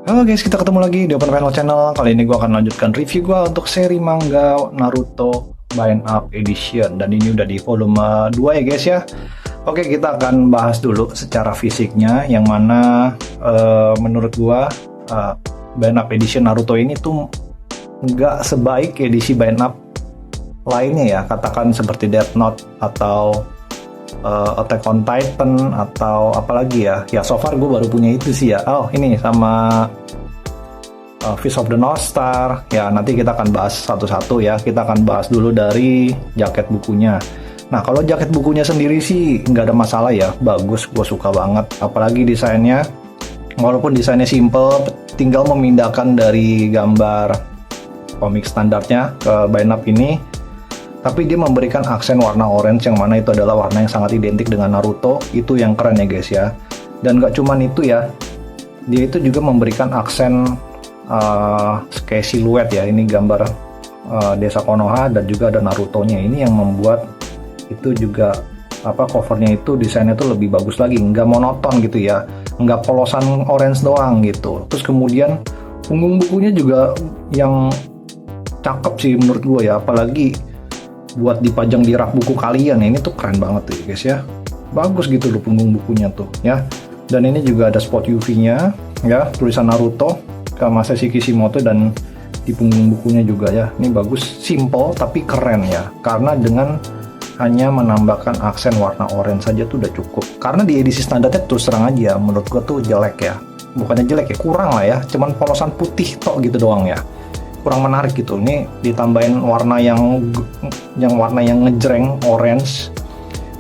Halo guys, kita ketemu lagi di Open Panel Channel. Kali ini gue akan lanjutkan review gue untuk seri manga Naruto Bind Up Edition. Dan ini udah di volume 2 ya guys ya. Oke, kita akan bahas dulu secara fisiknya. Yang mana menurut gue Bind Up Edition Naruto ini tuh nggak sebaik edisi Bind Up lainnya ya. Katakan seperti Death Note atau Attack on Titan atau apalagi ya. Ya so far gue baru punya itu sih ya. Oh ini sama Fist of the North Star. Ya nanti kita akan bahas satu-satu ya. Kita akan bahas dulu dari jaket bukunya. Nah kalau jaket bukunya sendiri sih nggak ada masalah ya. Bagus, gue suka banget. Apalagi desainnya. Walaupun desainnya simple, tinggal memindahkan dari gambar komik standarnya ke Bind Up ini. Tapi dia memberikan aksen warna orange yang mana itu adalah warna yang sangat identik dengan Naruto. Itu yang keren ya guys ya. Dan gak cuman itu ya, dia itu juga memberikan aksen kayak siluet ya. Ini gambar desa Konoha dan juga ada Naruto-nya. Ini yang membuat itu juga covernya itu desainnya itu lebih bagus lagi. Nggak monoton gitu ya, nggak polosan orange doang gitu. Terus kemudian punggung bukunya juga yang cakep sih menurut gue ya. Apalagi buat dipajang di rak buku kalian, ini tuh keren banget tuh guys ya. Bagus gitu loh punggung bukunya tuh ya. Dan ini juga ada spot UV-nya ya, tulisan Naruto Kamaseshi Kishimoto, dan di punggung bukunya juga ya. Ini bagus, simple tapi keren ya. Karena dengan hanya menambahkan aksen warna orange saja tuh udah cukup. Karena di edisi standarnya terus terang aja menurut gua tuh jelek ya. Bukannya jelek ya, kurang lah ya. Cuman polosan putih tok gitu doang ya. Kurang menarik gitu. Ini ditambahin warna yang warna yang ngejreng orange,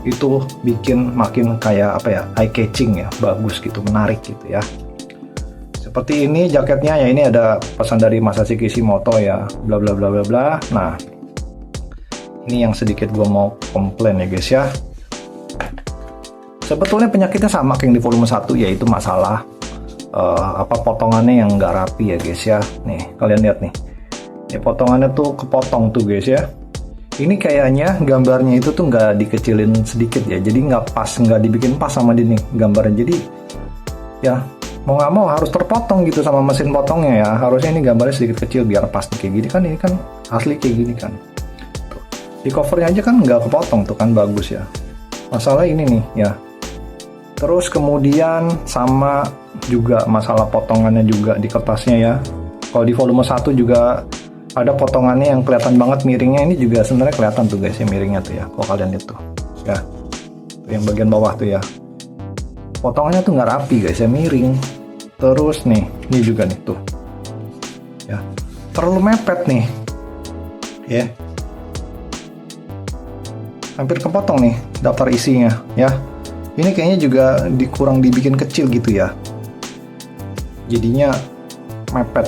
itu bikin makin kayak eye catching ya, bagus gitu, menarik gitu ya. Seperti ini jaketnya ya. Ini ada pesan dari Masashi Kishimoto ya, bla bla bla bla bla. Nah ini yang sedikit gua mau komplain ya guys ya. Sebetulnya penyakitnya sama kayak yang di volume 1, yaitu masalah potongannya yang nggak rapi ya guys ya. Nih kalian lihat nih, ini potongannya tuh kepotong tuh guys ya. Ini kayaknya gambarnya itu tuh nggak dikecilin sedikit ya, jadi nggak pas, nggak dibikin pas sama dia nih gambarnya. Jadi ya mau nggak mau harus terpotong gitu sama mesin potongnya ya. Harusnya ini gambarnya sedikit kecil biar pas kayak gini kan. Ini kan asli kayak gini kan. Tuh. Di covernya aja kan nggak kepotong tuh kan, bagus ya. Masalah ini nih ya. Terus kemudian sama juga masalah potongannya juga di kertasnya ya. Kalau di volume 1 juga ada potongannya yang kelihatan banget miringnya. Ini juga sebenarnya kelihatan tuh guys ya miringnya tuh ya. Kalau kalian lihat tuh ya, tuh yang bagian bawah tuh ya, potongannya tuh nggak rapi guys ya, miring. Terus nih, ini juga nih tuh ya, terlalu mepet nih ya, hampir kepotong nih daftar isinya ya. Ini kayaknya juga kurang dibikin kecil gitu ya, jadinya mepet,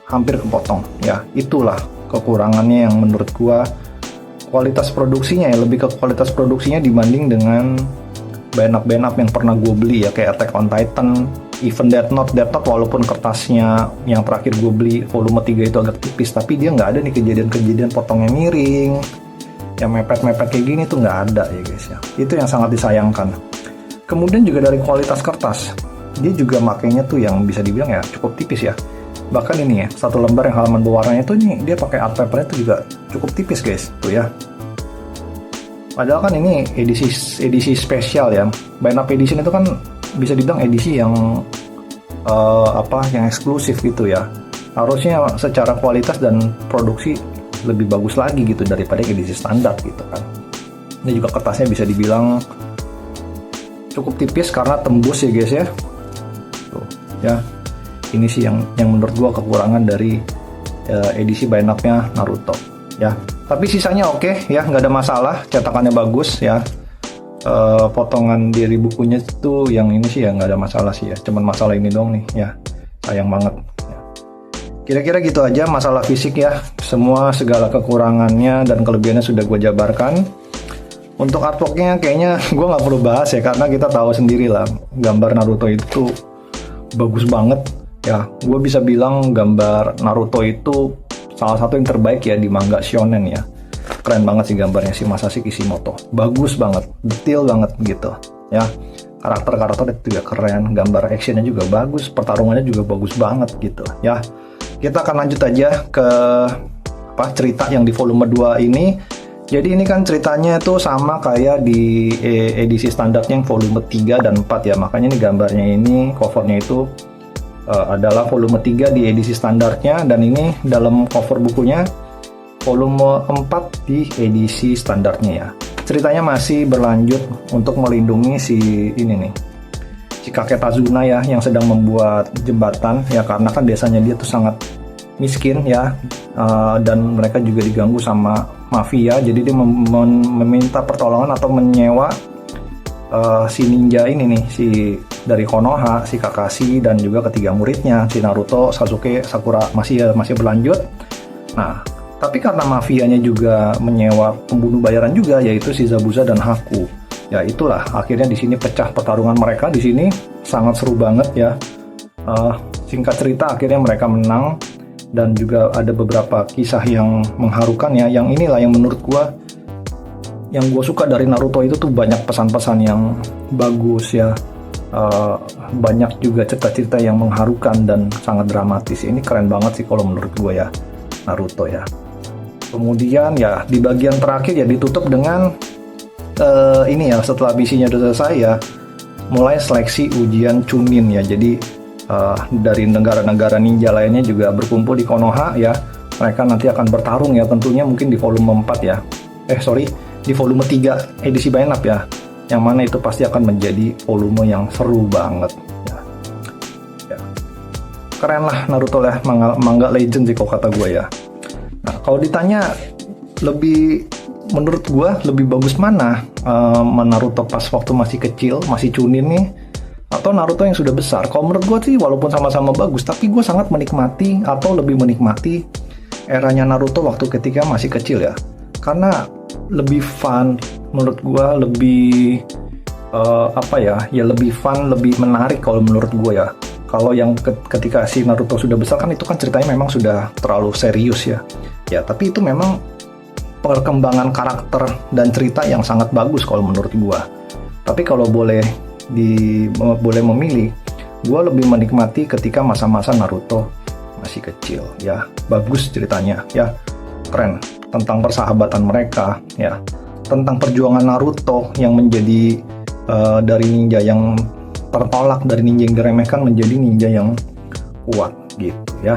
hampir kepotong ya. Itulah kekurangannya yang menurut gua. Kualitas produksinya ya, lebih ke kualitas produksinya dibanding dengan Bind Up yang pernah gue beli ya, kayak Attack on Titan, even Death Note walaupun kertasnya yang terakhir gue beli volume 3 itu agak tipis, tapi dia nggak ada nih kejadian-kejadian potongnya miring yang mepet-mepet kayak gini tuh, nggak ada ya guys ya. Itu yang sangat disayangkan. Kemudian juga dari kualitas kertas, dia juga makainya tuh yang bisa dibilang ya cukup tipis ya. Bahkan ini ya, satu lembar yang halaman berwarnanya tuh nih, dia pakai art papernya tuh juga cukup tipis guys tuh ya. Padahal kan ini edisi spesial ya. Bind Up Edition itu kan bisa dibilang edisi yang yang eksklusif gitu ya. Harusnya secara kualitas dan produksi lebih bagus lagi gitu daripada edisi standar gitu kan. Ini juga kertasnya bisa dibilang cukup tipis karena tembus ya guys ya. Tuh ya. Ini sih yang menurut gua kekurangan dari edisi Bind Up-nya Naruto ya. Tapi sisanya oke ya, nggak ada masalah, cetakannya bagus ya. Potongan dari bukunya tuh yang ini sih ya nggak ada masalah sih ya. Cuman masalah ini dong nih ya, sayang banget ya. Kira-kira gitu aja masalah fisik ya. Semua segala kekurangannya dan kelebihannya sudah gue jabarkan. Untuk artworknya kayaknya gue nggak perlu bahas ya, karena kita tahu sendiri lah gambar Naruto itu bagus banget ya. Gue bisa bilang gambar Naruto itu salah satu yang terbaik ya di manga shonen ya. Keren banget sih gambarnya si Masashi Kishimoto, bagus banget, detail banget gitu ya. Karakter-karakter itu juga keren, gambar actionnya juga bagus, pertarungannya juga bagus banget gitu ya. Kita akan lanjut aja ke cerita yang di volume 2 ini. Jadi ini kan ceritanya itu sama kayak di edisi standarnya yang volume 3 dan 4 ya. Makanya ini gambarnya ini, covernya itu adalah volume 3 di edisi standarnya, dan ini dalam cover bukunya volume 4 di edisi standarnya ya. Ceritanya masih berlanjut untuk melindungi si kakek Tazuna ya, yang sedang membuat jembatan ya, karena kan desanya dia tuh sangat miskin ya, dan mereka juga diganggu sama mafia. Jadi dia meminta pertolongan atau menyewa si ninja ini nih, si dari Konoha, si Kakashi, dan juga ketiga muridnya, si Naruto, Sasuke, Sakura masih berlanjut. Nah, tapi karena mafianya juga menyewa pembunuh bayaran juga, yaitu si Zabuza dan Haku. Ya itulah, akhirnya di sini pecah pertarungan mereka di sini, sangat seru banget ya. Singkat cerita, akhirnya mereka menang, dan juga ada beberapa kisah yang mengharukan ya. Yang inilah yang menurut gua, yang gue suka dari Naruto itu tuh banyak pesan-pesan yang bagus ya. Banyak juga cerita-cerita yang mengharukan dan sangat dramatis. Ini keren banget sih kalau menurut gue ya, Naruto ya. Kemudian ya di bagian terakhir ya ditutup dengan ini ya, setelah misinya udah selesai ya, mulai seleksi ujian Chunin ya. Jadi dari negara-negara ninja lainnya juga berkumpul di Konoha ya. Mereka nanti akan bertarung ya, tentunya mungkin di volume 4 ya. Di volume 3 edisi Buy N Up ya. Yang mana itu pasti akan menjadi volume yang seru banget ya. Keren lah Naruto lah, manga legend sih kalau kata gue ya. Nah, kalau ditanya menurut gue lebih bagus mana, Naruto pas waktu masih kecil, masih Chunin nih, atau Naruto yang sudah besar? Kalau menurut gue sih walaupun sama-sama bagus, tapi gue sangat menikmati atau lebih menikmati eranya Naruto waktu ketika masih kecil ya. Karena lebih fun, menurut gue lebih lebih fun, lebih menarik kalau menurut gue ya. Kalau yang ketika si Naruto sudah besar kan itu kan ceritanya memang sudah terlalu serius ya. Ya, tapi itu memang perkembangan karakter dan cerita yang sangat bagus kalau menurut gue. Tapi kalau boleh memilih, gue lebih menikmati ketika masa-masa Naruto masih kecil ya. Bagus ceritanya ya, keren, tentang persahabatan mereka ya, tentang perjuangan Naruto yang menjadi dari ninja yang tertolak, dari ninja yang diremehkan menjadi ninja yang kuat gitu ya.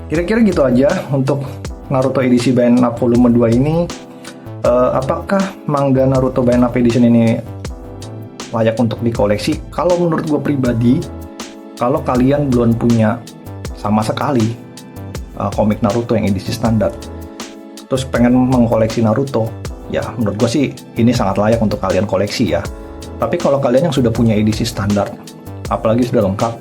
Kira-kira gitu aja untuk Naruto edisi Buy N Up volume 2 ini. Apakah manga Naruto Buy N Up edition ini layak untuk dikoleksi? Kalau menurut gue pribadi, kalau kalian belum punya sama sekali komik Naruto yang edisi standar, terus pengen mengkoleksi Naruto, ya menurut gue sih ini sangat layak untuk kalian koleksi ya. Tapi kalau kalian yang sudah punya edisi standar, apalagi sudah lengkap,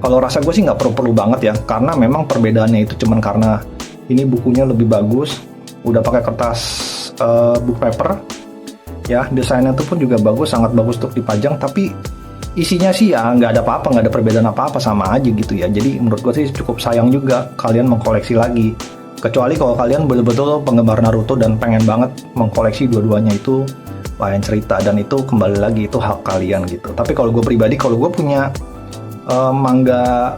kalau rasa gue sih nggak perlu banget ya, karena memang perbedaannya itu cuman karena ini bukunya lebih bagus, udah pakai kertas book paper ya, desainnya itu pun juga bagus, sangat bagus untuk dipajang. Tapi isinya sih ya nggak ada apa-apa, nggak ada perbedaan apa-apa, sama aja gitu ya. Jadi menurut gue sih cukup sayang juga kalian mengkoleksi lagi. Kecuali kalau kalian betul-betul penggemar Naruto dan pengen banget mengkoleksi dua-duanya, itu lain cerita, dan itu kembali lagi itu hak kalian gitu. Tapi kalau gue pribadi, kalau gue punya manga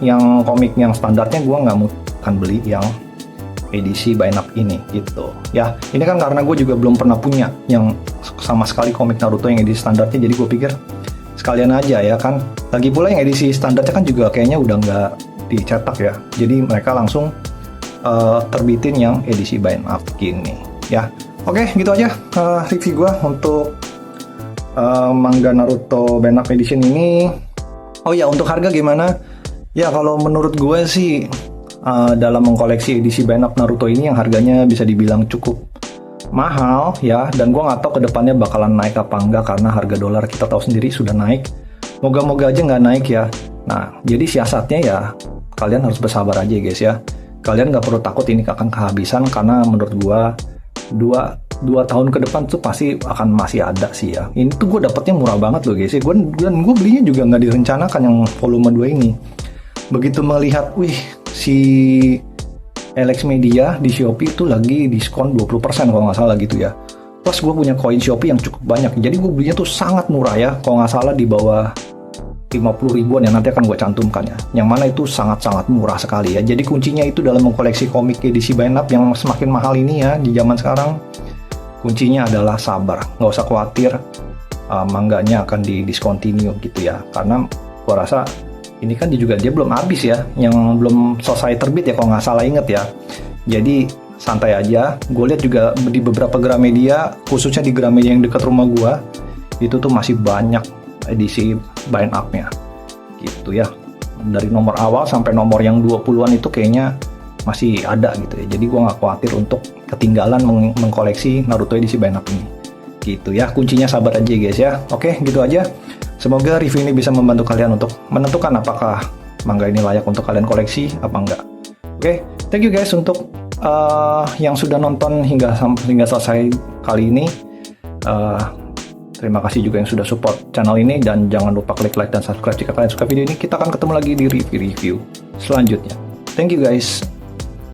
yang komik yang standarnya, gue nggak akan beli yang edisi Buy N Up ini gitu ya. Ini kan karena gue juga belum pernah punya yang sama sekali komik Naruto yang edisi standarnya, jadi gue pikir sekalian aja ya kan. Lagi pula yang edisi standarnya kan juga kayaknya udah nggak dicetak ya, jadi mereka langsung terbitin yang edisi Buy N Up gini ya. Oke, gitu aja review gue untuk manga Naruto Buy N Up edition ini. Oh ya, untuk harga gimana? Ya kalau menurut gue sih dalam mengkoleksi edisi Buy N Up Naruto ini yang harganya bisa dibilang cukup mahal ya, dan gue nggak tahu kedepannya bakalan naik apa enggak, karena harga dolar kita tahu sendiri sudah naik. Moga-moga aja nggak naik ya. Nah, jadi siasatnya ya kalian harus bersabar aja guys ya. Kalian nggak perlu takut ini akan kehabisan, karena menurut gue dua tahun ke depan tuh pasti akan masih ada sih ya. Ini tuh gue dapetnya murah banget loh guys ya. Gue belinya juga nggak direncanakan yang volume 2 ini. Begitu melihat, si Alex Media di Shopee itu lagi diskon 20% kalau nggak salah gitu ya. Plus gue punya koin Shopee yang cukup banyak, jadi gue belinya tuh sangat murah ya, kalau nggak salah di bawah 50 ribuan ya, nanti akan gue cantumkan ya, yang mana itu sangat-sangat murah sekali ya. Jadi kuncinya itu dalam mengkoleksi komik edisi buy up yang semakin mahal ini ya di zaman sekarang, kuncinya adalah sabar, nggak usah khawatir mangganya akan di discontinue gitu ya, karena gue rasa ini kan dia belum habis ya, yang belum selesai terbit ya kalau nggak salah inget ya. Jadi santai aja. Gue lihat juga di beberapa Gramedia, khususnya di Gramedia yang dekat rumah gue, itu tuh masih banyak edisi bind up-nya gitu ya. Dari nomor awal sampai nomor yang 20-an itu kayaknya masih ada gitu ya. Jadi gue nggak khawatir untuk ketinggalan mengkoleksi Naruto edisi bind up ini gitu ya. Kuncinya sabar aja guys ya. Oke, gitu aja. Semoga review ini bisa membantu kalian untuk menentukan apakah manga ini layak untuk kalian koleksi apa enggak. Oke, thank you guys untuk yang sudah nonton hingga selesai kali ini. Terima kasih juga yang sudah support channel ini, dan jangan lupa klik like dan subscribe jika kalian suka video ini. Kita akan ketemu lagi di review-review selanjutnya. Thank you guys.